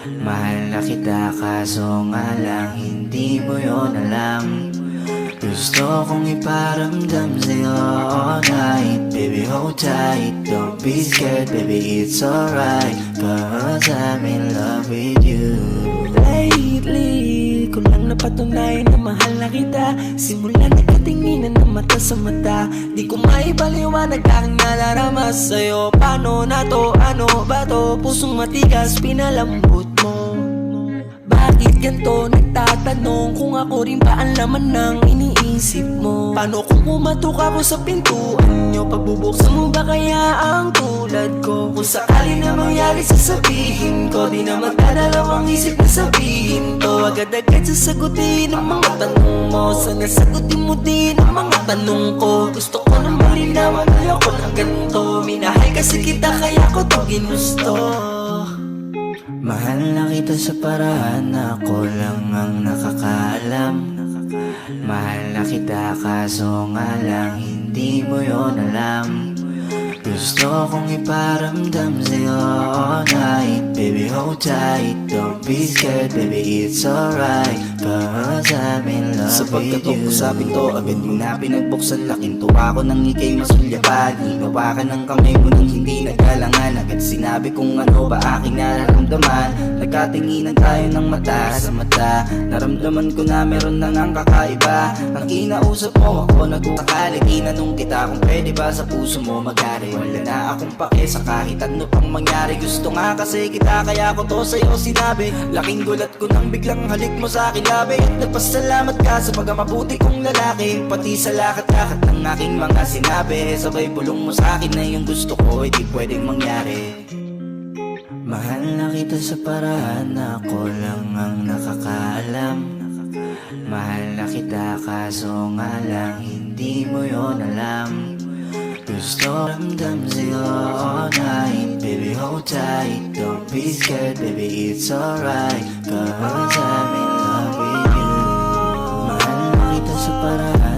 Mahal na kita kaso nga lang hindi mo yun alam. Gusto kong iparamdam sa'yo all night. Baby hold tight, don't be scared, baby it's alright, 'cause I'm in love with you. Lately, ko lang napatunayan na mahal na kita. Simula nagkatinginan ng mata sa mata, di ko maipaliwanag aking nalarama sa'yo. Paano na to, ano ba to? Pusong matigas, pinalambot mo. Bakit ganito? Nagtatanong kung ako rin ba ang laman ng iniisip mo. Paano kung pumatok ako sa pintuan nyo? Pagbubuksan mo ba kaya ang tulad ko? Kung sakali na mangyari sasabihin ko, di na magdadalawang isip na sabihin to. Agad-agad sasagutin ang mga tanong mo. Sana sagutin mo din ang mga tanong ko. Gusto ko nang malinawan, ayoko ng ganito. Minahal kasi kita kaya ko to ginusto. Mahal na kita sa paraan na ako lang ang nakakaalam. Mahal na kita kaso nga lang hindi mo yun alam. Gusto kong iparamdam sa'yo all night. Baby hold tight, don't be scared, baby it's alright, 'cause I'm in love Sa with pagkatok you. ko sa pinto, agad mo na pinagbuksan. Laking tuwa ko nang ika'y masulyapan. Hinawa ka ng kamay mo nang hindi nagkalangan. Agad sinabi kung ano ba aking nararamdaman. Nagkatinginan tayo ng mata sa mata. Naramdaman ko na meron na ngang kakaiba. Ang kinausap mo ako nag-uakali. Tinanong kita kung pwede ba sa puso mo mag-ari. Wala na akong pake sa kahit ano pang mangyari. Gusto nga kasi kita kaya ko to sa'yo sinabi. Laking gulat ko nang biglang halik mo sa akin labi. At nagpasalamat ka sa pagkamabuti kong lalaki. Pati sa lakat-lakat ng aking mga sinabi. Sabay bulong mo sa akin na yung gusto ko ay di pwedeng mangyari. Mahal na kita sa paraan na ako lang ang nakakaalam. Mahal na kita kaso nga lang hindi mo yun alam. Gusto ramdam sa'yo all night. Baby hold tight, don't be scared, baby it's alright, 'cause I'm in love with you. Mahal na kita sa paraan